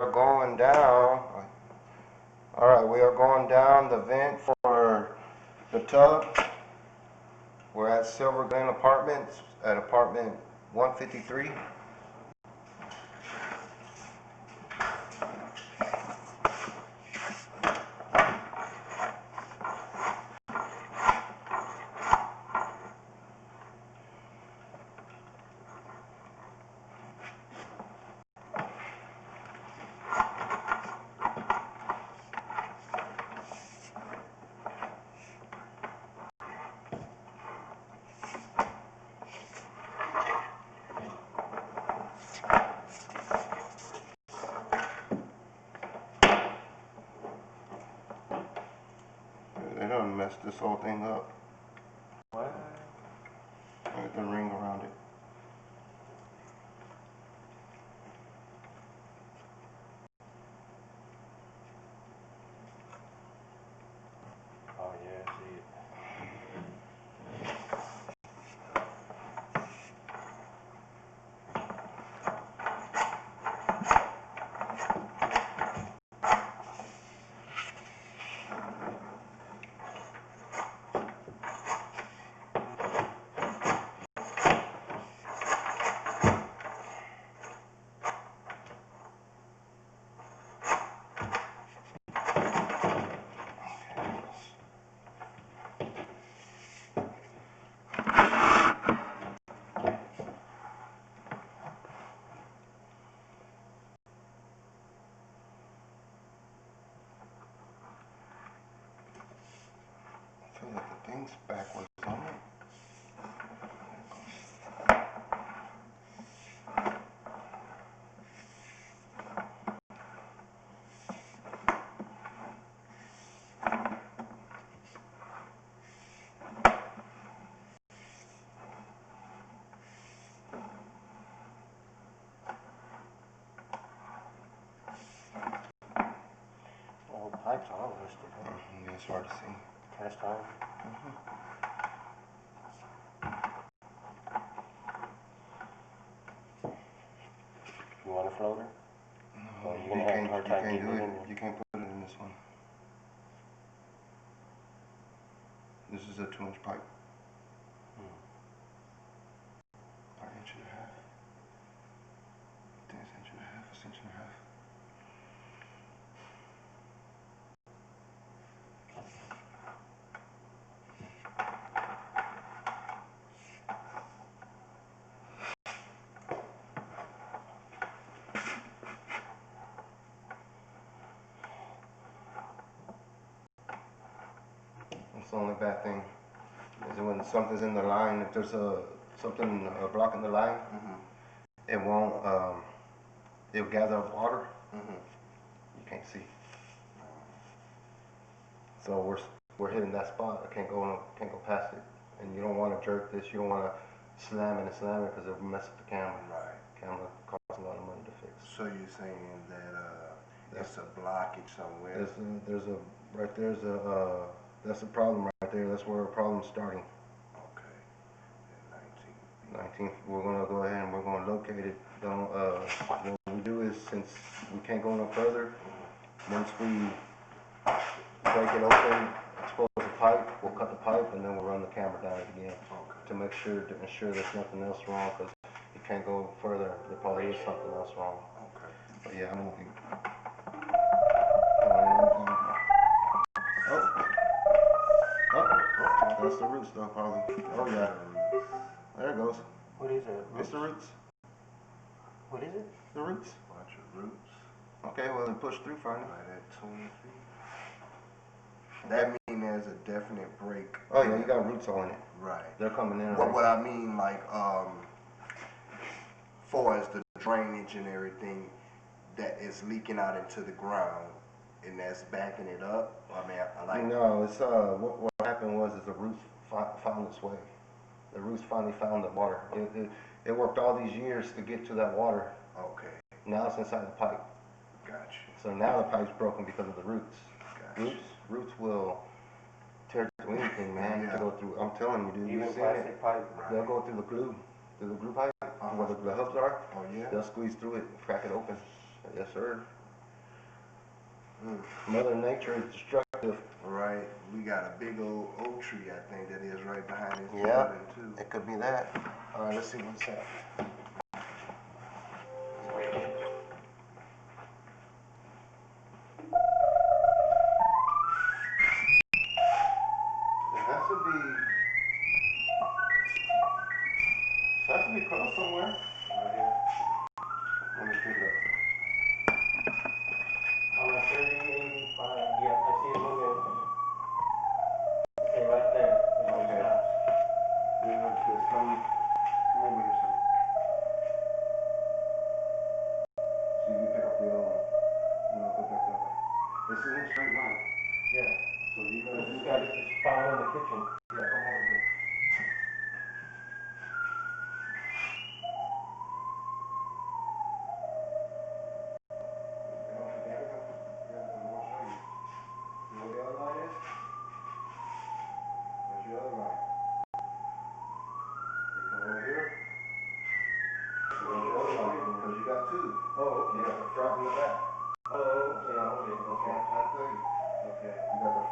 We're going down. All right, we are going down the vent for the tub. We're at Silver Glen Apartments at apartment 153. They done messed this whole thing up. What? Look at the ring around it. Oh yeah, I see it. I feel like the thing's backwards on it. The whole pipe's all rusted. Huh? Yeah, it's hard to see. Cast iron. You want a floater? No, Or you're you gonna have a can't. hard You time can't getting do it it. in there. You can't put it in this one. This is a 2-inch pipe. 1.5 inches. I think it's 1.5 inches. 1.5 inches. That's the only bad thing. Is when something's in the line. If there's something blocking the line, it won't. It'll gather up water. You can't see. So we're hitting that spot. I can't go past it. And you don't want to jerk this. You don't want to slam it because it'll mess up the camera. Right. Camera costs a lot of money to fix. So you're saying that it's a blockage somewhere? There's a right there's a that's the problem right there. That's where the problem's starting. Okay. At 19th. We're gonna go ahead and we're gonna locate it. Don't what we do is, since we can't go no further, once we break it open, expose the pipe, we'll cut the pipe and then we'll run the camera down it again to ensure there's nothing else wrong, because you can't go further. There probably is something else wrong. Okay. But yeah, I don't think. Oh, that's the roots though, probably. Oh yeah, there it goes. What is it? It's the roots. What is it? The roots. Bunch of roots. Okay, well then push through finally. Right at 20 feet. That means there's a definite break. Oh yeah, you got roots all in it. Right. They're coming in. What I mean, like, far as the drainage and everything that is leaking out into the ground, and that's backing it up. I mean, I like. No, it's what happened was is the roots found its way. The roots finally found the water. It worked all these years to get to that water. Okay. Now it's inside the pipe. Gotcha. So now the pipe's broken because of the roots. Gotcha. Roots will tear through anything, man. Yeah. To go through. I'm telling you, dude. Even You've seen plastic it. pipe. Right. They'll go through the glue pipe, where the hubs are. Oh yeah. They'll squeeze through it, crack it open. Yes, sir. Mother Nature is destructive. Right, we got a big old oak tree, I think that is right behind this Yeah. building too. It could be that. All right, let's see what's that. It has to be. It has to be close somewhere. Right here. Let me pick it up. On a 3085, yeah, I see it moving. Okay, right there. Okay. Just come over here, son. See if you pick up the other one. No, go back that way. This is in a straight line. Yeah. So you gotta This do guy is following the kitchen. Yeah, come over here.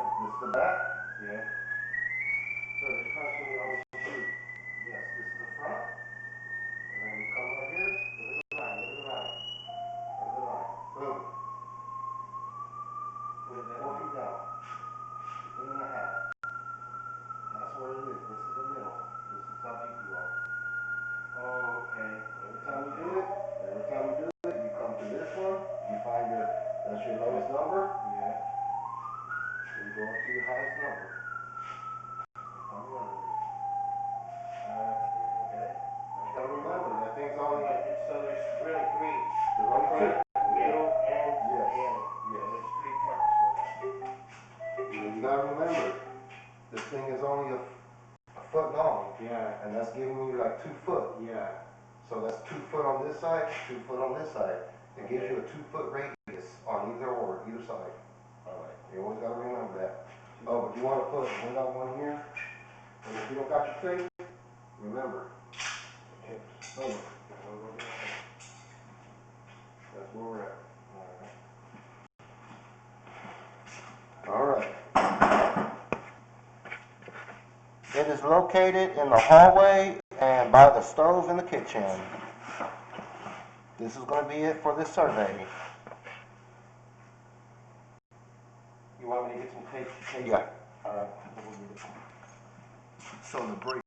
Yeah. So there's constantly always two. Yes, this is the front, and then you come right here, look at the line, look at the line. Look at the line. Boom. With that 4 feet down. 8.5. That's where it is. This is the middle. This is how deep you are. Oh, okay. Every time you do it, you come to this one, you find that's your lowest number, Yeah. and you go up to your highest number. I'm running it. Okay. You gotta remember, that thing's only, So there's really three. there's only two. Middle and Yes. the end. Yes. So there's three parts for that. You gotta remember, this thing is only a foot long, Yeah. and that's giving you like 2 foot. Yeah. So that's 2 foot on this side, 2 foot on this side. It gives you a 2 foot radius on either side. Alright. You always gotta remember that. Oh, but you wanna put, we got one here, and if you don't got your tape, remember. Okay. Oh, that's where we're at. Alright. It is located in the hallway and by the stove in the kitchen. This is gonna be it for this survey. You want me to get some tape? Yeah. Alright. So the break